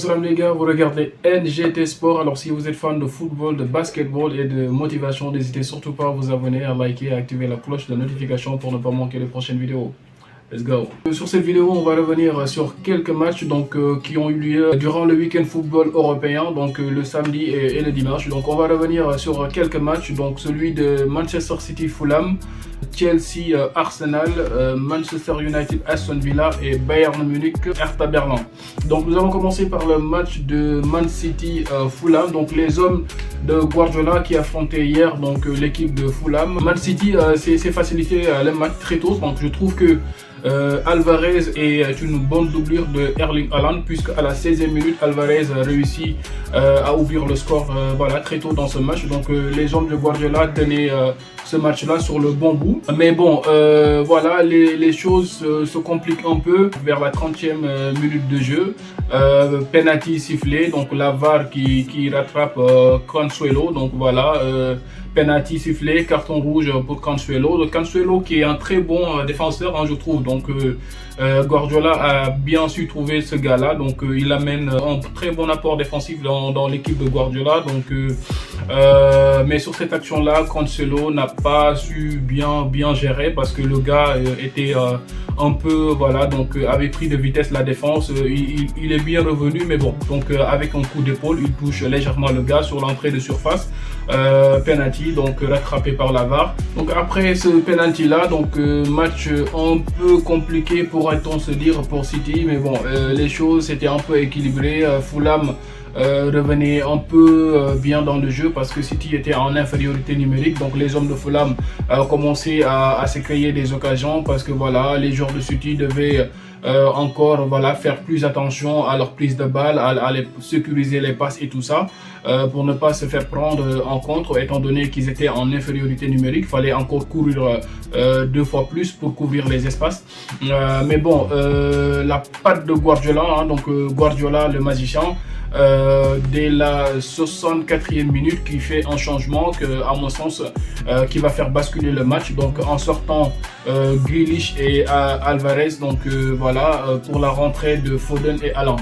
Salam les gars, vous regardez NGT Sport. Alors si vous êtes fan de football, de basketball et de motivation, n'hésitez surtout pas à vous abonner, à liker et à activer la cloche de notification pour ne pas manquer les prochaines vidéos. Let's go. Sur cette vidéo, on va revenir sur quelques matchs qui ont eu lieu durant le week-end football européen, le samedi et le dimanche. Donc on va revenir sur quelques matchs, donc celui de Manchester City Fulham, Chelsea Arsenal, Manchester United Aston Villa et Bayern Munich Hertha Berlin. Donc nous allons commencer par le match de Man City Fulham, donc les hommes de Guardiola qui affrontaient hier l'équipe de Fulham. Man City s'est facilité le match très tôt, donc je trouve que Alvarez est une bonne doublure de Erling Haaland, puisque à la 16e minute Alvarez réussit à ouvrir le score très tôt dans ce match. Donc les hommes de Guardiola tenaient ce match là sur le bon bout, mais bon les choses se compliquent un peu vers la 30e minute de jeu. Penalty sifflé, donc la VAR qui rattrape Cancelo, donc penalty sifflé, carton rouge pour Cancelo. Le Cancelo qui est un très bon défenseur, je trouve. Donc Guardiola a bien su trouver ce gars-là. Donc il amène un très bon apport défensif dans l'équipe de Guardiola. Mais sur cette action-là, Cancelo n'a pas su bien gérer parce que le gars était un peu avait pris de vitesse la défense. Il est bien revenu, mais bon, avec un coup d'épaule, il touche légèrement le gars sur l'entrée de surface. Penalty, rattrapé par la VAR. Donc après ce penalty là, match un peu compliqué pourrait-on se dire pour City, mais bon, les choses étaient un peu équilibrées. Fulham revenait un peu bien dans le jeu parce que City était en infériorité numérique. Donc les hommes de Fulham commençaient à se créer des occasions parce que les joueurs de City devaient encore faire plus attention à leur prise de balle, à sécuriser les passes et tout ça, pour ne pas se faire prendre en contre, étant donné qu'ils étaient en infériorité numérique. Il fallait encore courir 2 fois plus pour couvrir les espaces, mais bon, la patte de Guardiola, Guardiola le magicien, dès la 64e minute qui fait un changement à mon sens qui va faire basculer le match, en sortant Grealish et Alvarez pour la rentrée de Foden et Haaland.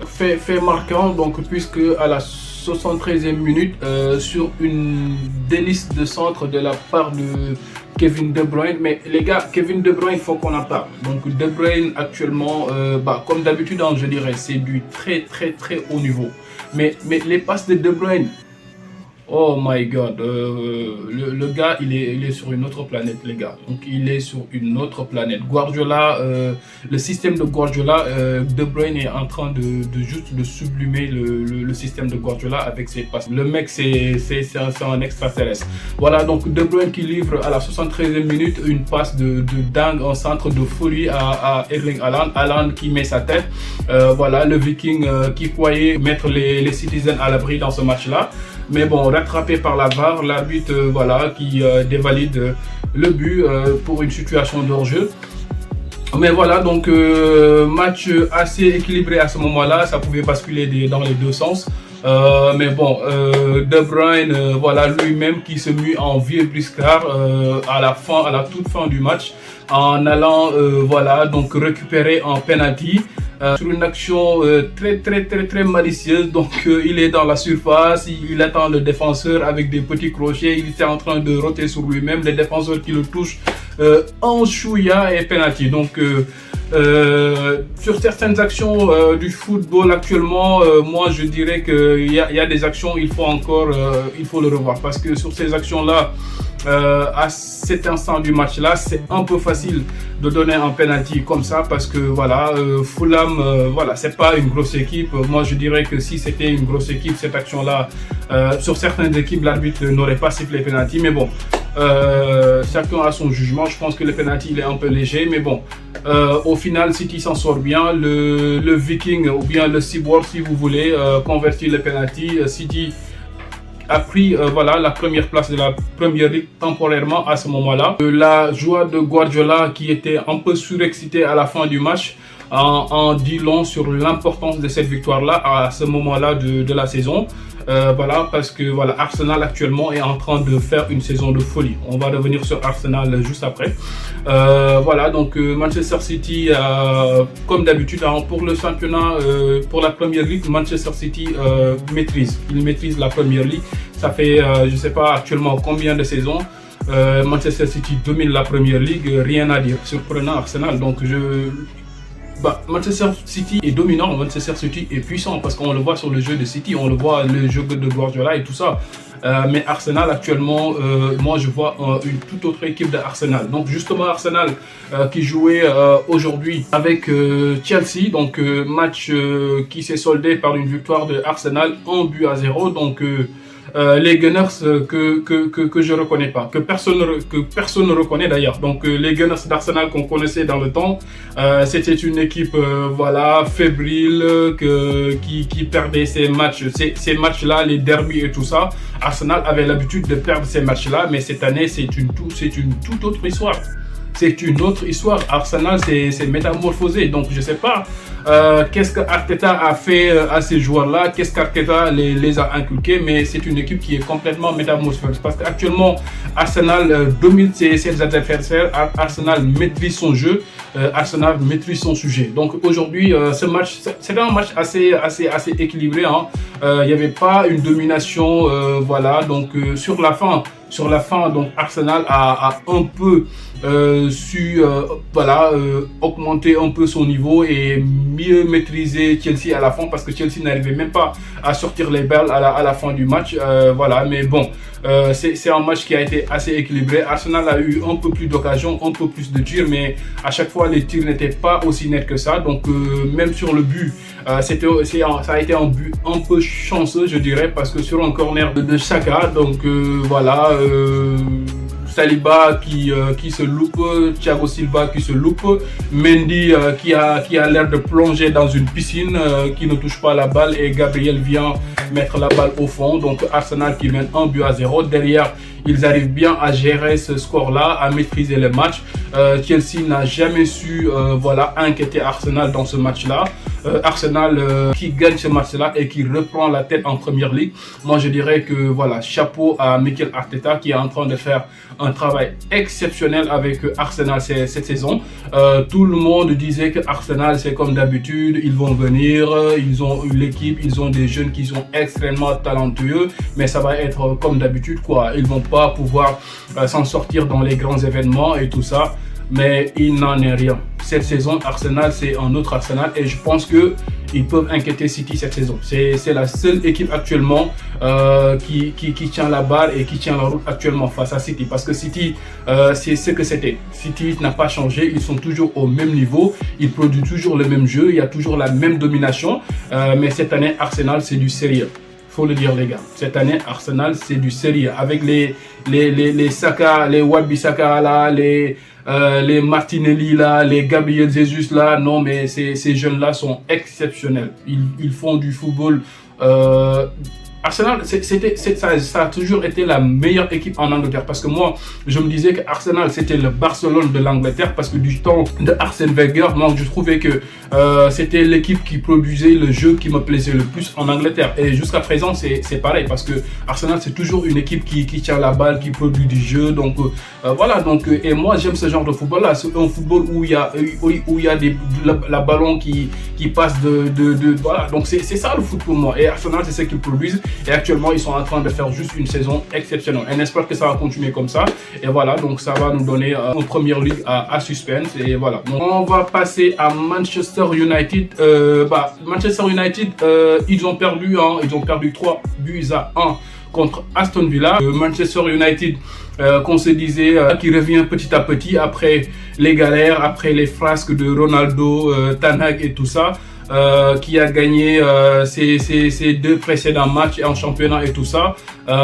Fait marquant puisque à la 73e minute sur une délice de centre de la part de Kevin De Bruyne. Mais les gars, Kevin De Bruyne, il faut qu'on en parle. De Bruyne actuellement, comme d'habitude, je dirais, c'est du très haut niveau. Mais les passes de De Bruyne, oh my god, le gars il est sur une autre planète, les gars. Donc il est sur une autre planète. Guardiola, le système de Guardiola, De Bruyne est en train de sublimer le système de Guardiola avec ses passes. Le mec c'est un extraterrestre. Donc De Bruyne qui livre à la 73e minute une passe de dingue, un centre de folie à Erling Haaland. Haaland qui met sa tête. Le Viking qui croyait mettre les Citizens à l'abri dans ce match-là. Mais bon, rattrapé par la VAR, l'arbitre qui dévalide le but pour une situation de hors-jeu. Mais match assez équilibré à ce moment-là, ça pouvait basculer dans les deux sens. Mais bon, De Bruyne, lui-même qui se mue en vieux briscard à la toute fin du match, en allant récupérer en penalty. Sur une action très malicieuse. Il est dans la surface, il attend le défenseur avec des petits crochets, il était en train de roter sur lui-même, les défenseurs qui le touchent en chouïa et penalty. Sur certaines actions du football actuellement, moi je dirais qu'il y a des actions, il faut le revoir, parce que sur ces actions là, à cet instant du match là, c'est un peu facile de donner un penalty comme ça, parce que Fulham, c'est pas une grosse équipe. Moi je dirais que si c'était une grosse équipe, cette action là, sur certaines équipes, l'arbitre n'aurait pas sifflé penalty. Mais bon, chacun a son jugement. Je pense que le penalty il est un peu léger, mais bon, au final City s'en sort bien. Le Viking ou bien le Cyborg, si vous voulez, convertit le penalty. City a pris la première place de la Premier League temporairement à ce moment-là. La joie de Guardiola qui était un peu surexcité à la fin du match en dit long sur l'importance de cette victoire-là à ce moment-là de la saison. Voilà, parce que voilà, Arsenal actuellement est en train de faire une saison de folie. On va revenir sur Arsenal juste après. Voilà, donc Manchester City, comme d'habitude, hein, pour le championnat, pour la Premier League, Manchester City il maîtrise la Premier League. Ça fait, je ne sais pas actuellement combien de saisons. Manchester City domine la Premier League, rien à dire. Surprenant Arsenal, donc Manchester City est dominant, Manchester City est puissant parce qu'on le voit sur le jeu de City, on le voit le jeu de Guardiola et tout ça. Mais Arsenal actuellement, moi je vois une toute autre équipe d'Arsenal. Donc justement Arsenal qui jouait aujourd'hui avec Chelsea, donc match qui s'est soldé par une victoire de Arsenal 1-0. Donc les Gunners que je reconnais pas, que personne ne reconnaît d'ailleurs. Donc les Gunners d'Arsenal qu'on connaissait dans le temps, c'était une équipe voilà, fébrile, qui perdait ses matchs, ces matchs-là, les derbies et tout ça. Arsenal avait l'habitude de perdre ces matchs-là, mais cette année c'est une toute autre histoire. C'est une autre histoire. Arsenal c'est métamorphosé. Donc je sais pas qu'est-ce que Arteta a fait à ces joueurs-là, qu'est-ce qu'Arteta les a inculqués, mais c'est une équipe qui est complètement métamorphosée. Parce qu'actuellement Arsenal domine ses adversaires, Arsenal maîtrise son jeu, Arsenal maîtrise son sujet. Donc aujourd'hui, ce match, c'était un match assez équilibré. Hein. Il n'y avait pas une domination, voilà. Donc sur la fin, donc Arsenal a un peu su voilà, augmenter un peu son niveau et mieux maîtriser Chelsea à la fin, parce que Chelsea n'arrivait même pas à sortir les balles à la fin du match. Voilà, mais bon, c'est un match qui a été assez équilibré. Arsenal a eu un peu plus d'occasions, un peu plus de tirs, mais à chaque fois les tirs n'étaient pas aussi nets que ça. Donc même sur le but, ça a été un but un peu chanceux, je dirais, parce que sur un corner de Saka, donc voilà, Saliba qui se loupe, Thiago Silva qui se loupe, Mendy qui a l'air de plonger dans une piscine, qui ne touche pas la balle, et Gabriel vient mettre la balle au fond. Donc Arsenal qui mène 1-0. Derrière, ils arrivent bien à gérer ce score-là, à maîtriser le match. Chelsea n'a jamais su voilà, inquiéter Arsenal dans ce match-là. Arsenal qui gagne ce match-là et qui reprend la tête en Premier League. Moi, je dirais que voilà, chapeau à Mikel Arteta qui est en train de faire un travail exceptionnel avec Arsenal cette saison. Tout le monde disait que Arsenal, c'est comme d'habitude, ils vont venir, ils ont l'équipe, ils ont des jeunes qui sont extrêmement talentueux, mais ça va être comme d'habitude, quoi. Ils vont pas pouvoir s'en sortir dans les grands événements et tout ça. Mais il n'en est rien. Cette saison, Arsenal, c'est un autre Arsenal, et je pense qu'ils peuvent inquiéter City cette saison. C'est la seule équipe actuellement qui tient la barre et qui tient la route actuellement face à City. Parce que City, c'est ce que c'était. City n'a pas changé, ils sont toujours au même niveau, ils produisent toujours le même jeu, il y a toujours la même domination. Mais cette année, Arsenal, c'est du sérieux. Faut le dire, les gars. Cette année, Arsenal, c'est du sérieux. Avec les Saka, les Wan-Bissaka là, les Martinelli là, les Gabriel Jesus là, non, mais ces jeunes-là sont exceptionnels. Ils font du football. Arsenal, ça a toujours été la meilleure équipe en Angleterre, parce que moi, je me disais que Arsenal, c'était le Barcelone de l'Angleterre, parce que du temps de Arsène Wenger, moi, je trouvais que c'était l'équipe qui produisait le jeu qui me plaisait le plus en Angleterre. Et jusqu'à présent, c'est pareil, parce que Arsenal, c'est toujours une équipe qui tient la balle, qui produit du jeu. Donc voilà, donc, et moi, j'aime ce genre de football-là. C'est un football où il y a la ballon qui passe voilà. Donc c'est ça le foot pour moi. Et Arsenal, c'est ce qu'ils produisent. Et actuellement, ils sont en train de faire juste une saison exceptionnelle. Et on espère que ça va continuer comme ça. Et voilà, donc ça va nous donner une première ligue à suspense. Et voilà. Donc, on va passer à Manchester United. Manchester United, ils ont perdu 3-1 contre Aston Villa. Manchester United, qu'on se disait qui revient petit à petit après les galères, après les frasques de Ronaldo, Ten Hag et tout ça. Qui a gagné ses deux précédents matchs en championnat et tout ça.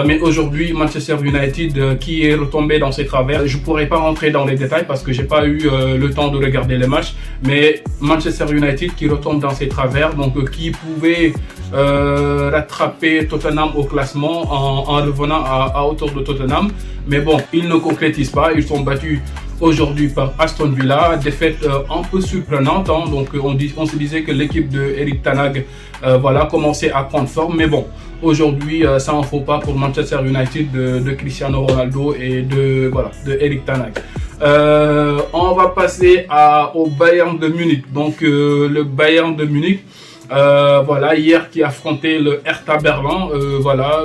Mais aujourd'hui, Manchester United qui est retombé dans ses travers. Je ne pourrais pas rentrer dans les détails parce que j'ai pas eu le temps de regarder les matchs. Mais Manchester United qui retombe dans ses travers, donc qui pouvait rattraper Tottenham au classement en revenant à hauteur de Tottenham. Mais bon, ils ne concrétisent pas. Ils sont battus aujourd'hui par Aston Villa. Défaite un peu surprenante, hein. Donc on se disait que l'équipe de Erik ten Hag voilà, commençait à prendre forme, mais bon, aujourd'hui ça en faut pas pour Manchester United de Cristiano Ronaldo et de Erik ten Hag. On va passer au Bayern de Munich. Donc le Bayern de Munich, voilà, hier qui affrontait le Hertha Berlin, voilà,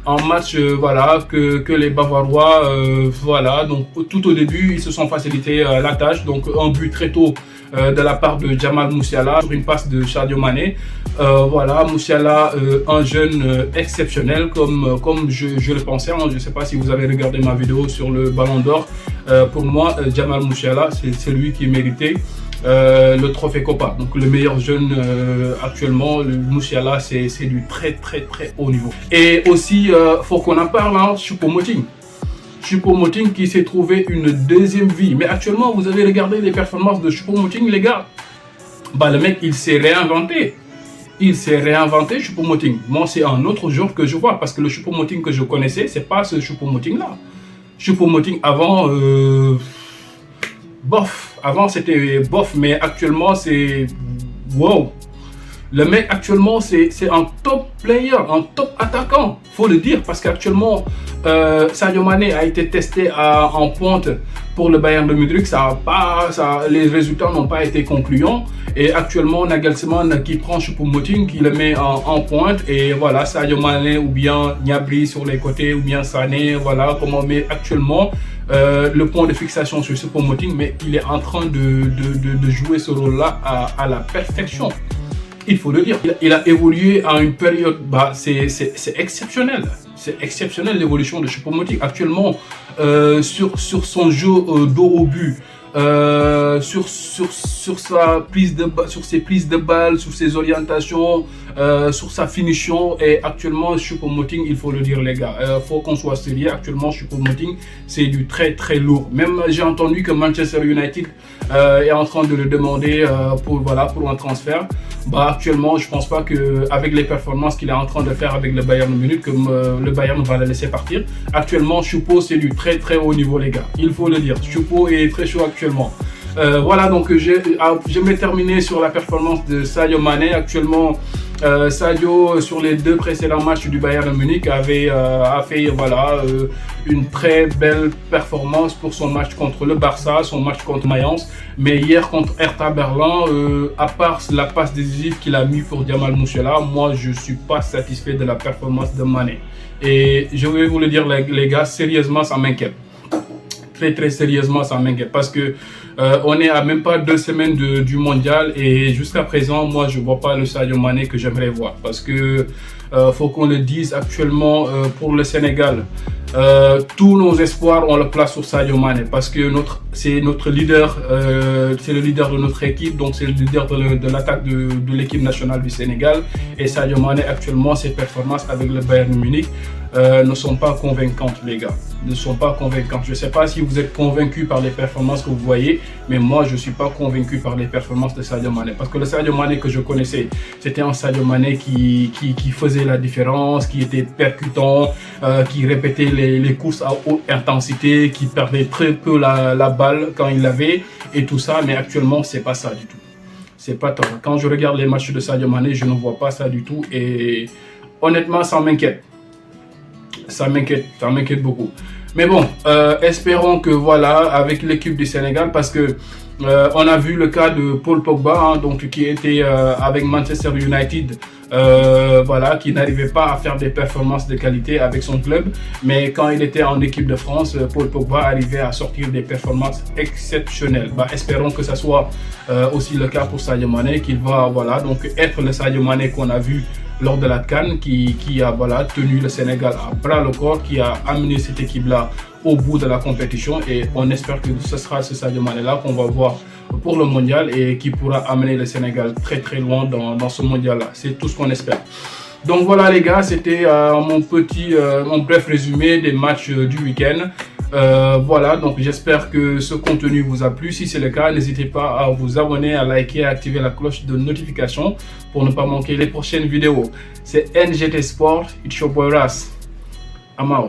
un match voilà, que les Bavarois, voilà, donc tout au début ils se sont facilité la tâche. Donc un but très tôt de la part de Jamal Musiala sur une passe de Sadio Mané. Voilà, Musiala, un jeune exceptionnel comme je le pensais, hein. Je ne sais pas si vous avez regardé ma vidéo sur le Ballon d'Or. Pour moi, Jamal Musiala, c'est lui qui méritait le trophée Copa. Donc le meilleur jeune actuellement, le Musiala, c'est du très haut niveau. Et aussi, faut qu'on en parle, hein, Choupo-Moting. Choupo-Moting qui s'est trouvé une deuxième vie. Mais actuellement, vous avez regardé les performances de Choupo-Moting, les gars. Bah, le mec, il s'est réinventé. Il s'est réinventé, Choupo-Moting. Moi, c'est un autre jour que je vois, parce que le Choupo-Moting que je connaissais, c'est pas ce Choupo-Moting-là. Choupo-Moting avant, bof. Avant, c'était bof, mais actuellement, c'est wow. Le mec, actuellement, c'est un top player, un top attaquant, faut le dire, parce qu'actuellement, Sadio Mané a été testé en pointe pour le Bayern de Munich. Les résultats n'ont pas été concluants. Et actuellement, Nagelsmann qui prend Choupo-Moting, qui le met en pointe. Et voilà, Sadio Mané ou bien Gnabry sur les côtés, ou bien Sané, voilà comment on met actuellement le point de fixation sur Choupo-Moting. Mais il est en train de jouer ce rôle-là à la perfection. Il faut le dire, il a évolué à une période, bah, c'est exceptionnel. C'est exceptionnel l'évolution de Choupo-Moting. Actuellement, sur son jeu dos au but, sur ses prises de balles, sur ses orientations, sur sa finition. Et actuellement, Choupo-Moting, il faut le dire, les gars, faut qu'on soit sérieux. Actuellement, Choupo-Moting, c'est du très lourd. Même j'ai entendu que Manchester United est en train de le demander pour un transfert. Bah, actuellement, je pense pas qu'avec les performances qu'il est en train de faire avec le Bayern de Munich, que le Bayern va le laisser partir. Actuellement, Choupo, c'est du très haut niveau, les gars. Il faut le dire. Choupo est très chaud actuellement. Voilà, donc j'aimerais terminer sur la performance de Sadio Mané. Actuellement, Sadio, sur les 2 précédents matchs du Bayern de Munich, a fait voilà, une très belle performance pour son match contre le Barça, son match contre Mayence. Mais hier contre Hertha Berlin, à part la passe décisive qu'il a mis pour Jamal Musiala, moi je ne suis pas satisfait de la performance de Mané. Et je vais vous le dire, les gars, sérieusement, ça m'inquiète. Très sérieusement, ça m'inquiète, parce que on est à même pas 2 semaines du mondial, et jusqu'à présent, moi je vois pas le Sadio Mané que j'aimerais voir, parce que faut qu'on le dise, actuellement pour le Sénégal, tous nos espoirs on le place sur Sadio Mané, parce que c'est notre leader, c'est le leader de notre équipe, donc c'est le leader de l'attaque de l'équipe nationale du Sénégal. Et Sadio Mané, actuellement, ses performances avec le Bayern de Munich ne sont pas convaincantes, les gars, ne sont pas convaincantes. Je ne sais pas si vous êtes convaincus par les performances que vous voyez, mais moi je ne suis pas convaincu par les performances de Sadio Mané, parce que le Sadio Mané que je connaissais, c'était un Sadio Mané qui faisait la différence, qui était percutant, qui répétait les courses à haute intensité, qui perdait très peu la balle quand il l'avait et tout ça. Mais actuellement, c'est pas ça du tout. C'est pas tant. Quand je regarde les matchs de Sadio Mané, je ne vois pas ça du tout, et honnêtement, ça m'inquiète. Ça m'inquiète beaucoup. Mais bon, espérons que voilà, avec l'équipe du Sénégal, parce que on a vu le cas de Paul Pogba, hein, donc qui était avec Manchester United, voilà, qui n'arrivait pas à faire des performances de qualité avec son club, mais quand il était en équipe de France, Paul Pogba arrivait à sortir des performances exceptionnelles. Bah, espérons que ça soit aussi le cas pour Sadio Mané, qu'il va voilà, donc être le Sadio Mané qu'on a vu lors de la CAN, qui a voilà, tenu le Sénégal à bras le corps, qui a amené cette équipe-là au bout de la compétition, et on espère que ce sera ce Sadio Mané-là qu'on va voir pour le mondial, et qui pourra amener le Sénégal très loin dans ce mondial-là. C'est tout ce qu'on espère. Donc voilà les gars, c'était mon bref résumé des matchs du week-end. Voilà, donc j'espère que ce contenu vous a plu. Si c'est le cas, n'hésitez pas à vous abonner, à liker, à activer la cloche de notification pour ne pas manquer les prochaines vidéos. C'est NGT Sport, it's your boy Ras. I'm out.